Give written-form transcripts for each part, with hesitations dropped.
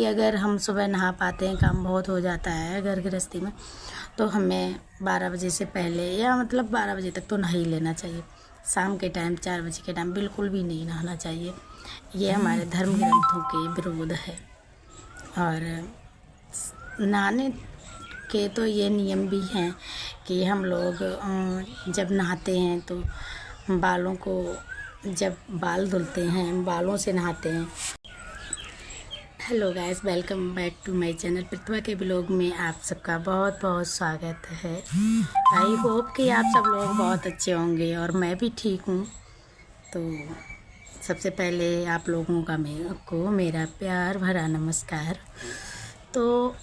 अगर हम सुबह नहा पाते हैं, काम बहुत हो जाता है घर गृहस्थी में, तो हमें 12 बजे से पहले या मतलब 12 बजे तक तो नहा ही लेना चाहिए। शाम के टाइम 4 बजे के टाइम बिल्कुल भी नहीं नहाना चाहिए। ये हमारे धर्म ग्रंथों के विरोध है। और नहाने के तो ये नियम भी हैं कि हम लोग जब नहाते हैं तो बालों को, जब बाल धुलते हैं बालों से नहाते हैं। Hello guys, welcome back to my channel Pratibha के ब्लॉग में आप सबका बहुत बहुत स्वागत है। आई होप कि आप सब लोग बहुत अच्छे होंगे और मैं भी ठीक हूँ। तो सबसे पहले आप लोगों का मेरा प्यार भरा नमस्कार। तो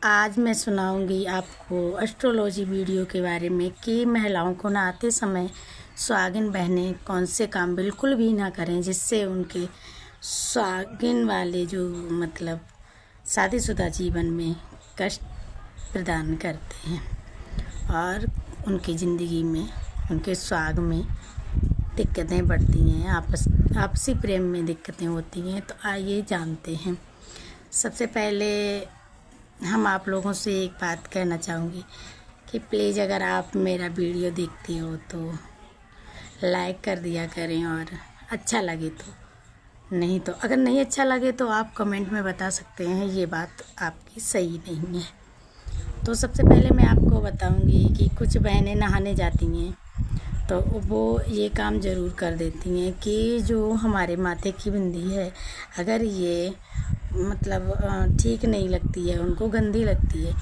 आज मैं सुनाऊंगी आपको एस्ट्रोलॉजी वीडियो के बारे में कि महिलाओं को नहाते समय सुहागिन बहनें कौन से काम बिल्कुल भी ना करें जिससे उनके सुहागिन वाले जो मतलब शादीशुदा जीवन में कष्ट प्रदान करते हैं और उनकी ज़िंदगी में, उनके सुहाग में दिक्कतें बढ़ती हैं, आपसी प्रेम में दिक्कतें होती हैं। तो आइए जानते हैं। सबसे पहले हम आप लोगों से एक बात कहना चाहूँगी कि प्लीज़ अगर आप मेरा वीडियो देखती हो तो लाइक कर दिया करें, और अच्छा लगे तो, नहीं तो अगर नहीं अच्छा लगे तो आप कमेंट में बता सकते हैं ये बात आपकी सही नहीं है। तो सबसे पहले मैं आपको बताऊंगी कि कुछ बहनें नहाने जाती हैं तो वो ये काम ज़रूर कर देती हैं कि जो हमारे माथे की बिंदी है, अगर ये मतलब ठीक नहीं लगती है, उनको गंदी लगती है,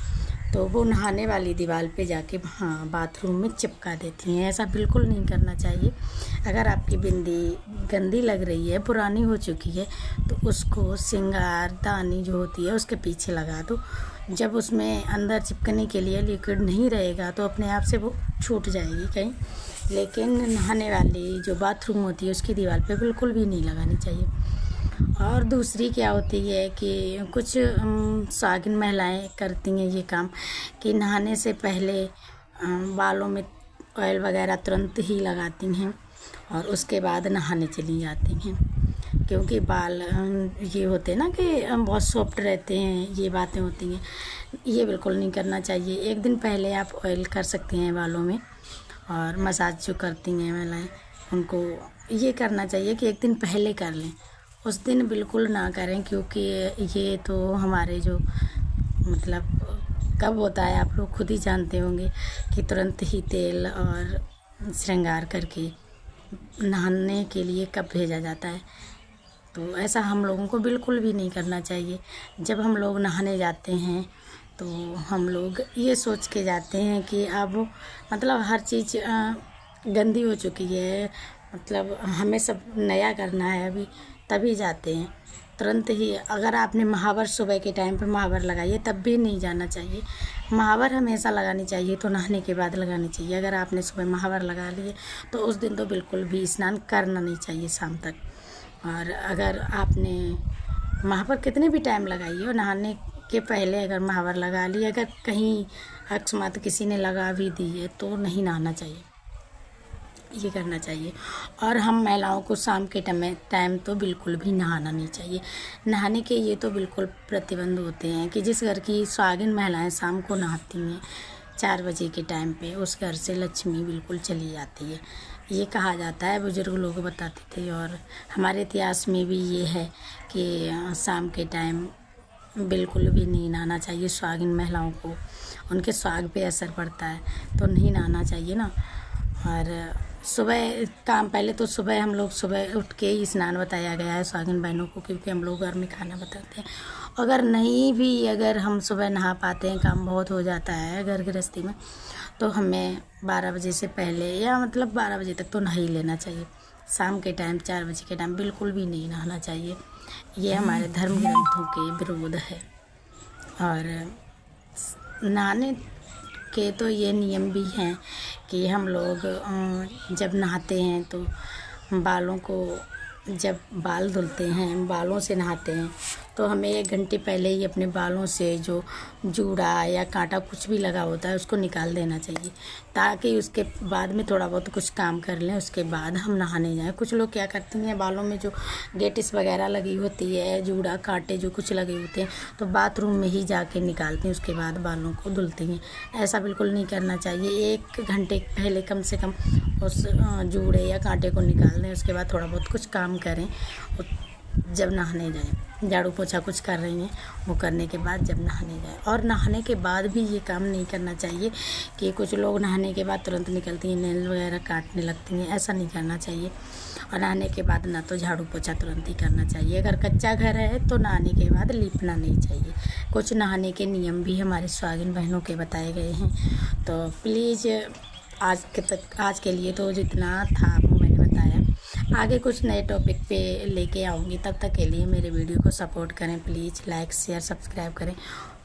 तो वो नहाने वाली दीवार पे जाके बाथरूम में चिपका देती हैं। ऐसा बिल्कुल नहीं करना चाहिए। अगर आपकी बिंदी गंदी लग रही है, पुरानी हो चुकी है, तो उसको सिंगार दानी जो होती है उसके पीछे लगा दो। जब उसमें अंदर चिपकने के लिए लिक्विड नहीं रहेगा तो अपने आप से वो छूट जाएगी कहीं। लेकिन नहाने वाली जो बाथरूम होती है उसकी दीवार पे बिल्कुल भी नहीं लगानी चाहिए। और दूसरी क्या होती है कि कुछ सुहागिन महिलाएं करती हैं ये काम कि नहाने से पहले बालों में ऑयल वगैरह तुरंत ही लगाती हैं और उसके बाद नहाने चली जाती हैं, क्योंकि बाल ये होते हैं ना कि बहुत सॉफ्ट रहते हैं, ये बातें होती हैं। ये बिल्कुल नहीं करना चाहिए। एक दिन पहले आप ऑयल कर सकती हैं बालों में, और मसाज जो करती हैं महिलाएं उनको ये करना चाहिए कि एक दिन पहले कर लें, उस दिन बिल्कुल ना करें, क्योंकि ये तो हमारे जो मतलब कब होता है आप लोग खुद ही जानते होंगे कि तुरंत ही तेल और श्रृंगार करके नहाने के लिए कब भेजा जाता है। तो ऐसा हम लोगों को बिल्कुल भी नहीं करना चाहिए। जब हम लोग नहाने जाते हैं तो हम लोग ये सोच के जाते हैं कि अब मतलब हर चीज़ गंदी हो चुकी है, मतलब हमें सब नया करना है अभी, तभी जाते हैं तुरंत ही। अगर आपने महावर सुबह के टाइम पे महावर लगाइए तब भी नहीं जाना चाहिए। महावर हमेशा लगानी चाहिए, तो नहाने के बाद लगानी चाहिए। अगर आपने सुबह महावर लगा लिए तो उस दिन तो बिल्कुल भी स्नान करना नहीं चाहिए शाम तक। और अगर आपने महावर कितने भी टाइम लगाइए और नहाने के पहले अगर महावर लगा लिए, अगर कहीं अकस्मात किसी ने लगा भी दी है तो नहीं नहाना चाहिए, ये करना चाहिए। और हम महिलाओं को शाम के टाइम तो बिल्कुल भी नहाना नहीं चाहिए। नहाने के ये तो बिल्कुल प्रतिबंध होते हैं कि जिस घर की सुहागिन महिलाएं शाम को नहाती हैं 4 बजे के टाइम पे, उस घर से लक्ष्मी बिल्कुल चली जाती है। ये कहा जाता है, बुजुर्ग लोग बताते थे, और हमारे इतिहास में भी ये है कि शाम के टाइम बिल्कुल भी नहीं नहाना चाहिए सुहागिन महिलाओं को। उनके सुहाग पे असर पड़ता है, तो नहीं नहाना चाहिए ना। और सुबह काम, पहले तो सुबह हम लोग सुबह उठ के ही स्नान बताया गया है सुहागिन बहनों को, क्योंकि हम लोग घर में खाना बताते हैं। अगर नहीं भी, अगर हम सुबह नहा पाते हैं, काम बहुत हो जाता है घर गृहस्थी में, तो हमें 12 बजे से पहले या मतलब 12 बजे तक तो नहा ही लेना चाहिए। शाम के टाइम 4 बजे के टाइम बिल्कुल भी नहीं नहाना चाहिए। ये हमारे धर्म ग्रंथों के विरोध है। और नहाने के तो ये नियम भी हैं कि हम लोग जब नहाते हैं तो बालों को, जब बाल धुलते हैं बालों से नहाते हैं तो हमें 1 घंटे पहले ही अपने बालों से जो जूड़ा या कांटा कुछ भी लगा होता है उसको निकाल देना चाहिए, ताकि उसके बाद में थोड़ा बहुत कुछ काम कर लें, उसके बाद हम नहाने जाएं। कुछ लोग क्या करती हैं, बालों में जो गेटिस वगैरह लगी होती है, जूड़ा कांटे जो कुछ लगे होते हैं, तो बाथरूम में ही जाके निकालती हैं, उसके बाद बालों को धुलती हैं। ऐसा बिल्कुल नहीं करना चाहिए। 1 घंटे पहले कम से कम उस जूड़े या कांटे को निकाल दें, उसके बाद थोड़ा बहुत कुछ काम करें। जब नहाने जाएं, झाड़ू पोछा कुछ कर रही हैं वो करने के बाद जब नहाने जाएं। और नहाने के बाद भी ये काम नहीं करना चाहिए कि कुछ लोग नहाने के बाद तुरंत निकलती हैं, नेल वगैरह काटने लगती हैं, ऐसा नहीं करना चाहिए। और नहाने के बाद ना तो झाड़ू पोछा तुरंत ही करना चाहिए। अगर कच्चा घर है तो नहाने के बाद लीपना नहीं चाहिए। कुछ नहाने के नियम भी हमारे सुहागिन बहनों के बताए गए हैं। तो प्लीज़ आज के लिए तो जितना था वो मैंने बताया। आगे कुछ नए टॉपिक पे लेके आऊँगी, तब तक के लिए मेरे वीडियो को सपोर्ट करें प्लीज़, लाइक शेयर सब्सक्राइब करें।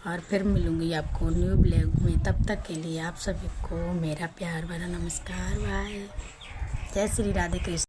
और फिर मिलूँगी आपको न्यू ब्लॉग में। तब तक के लिए आप सभी को मेरा प्यार भरा नमस्कार। बाय। जय श्री राधे कृष्ण।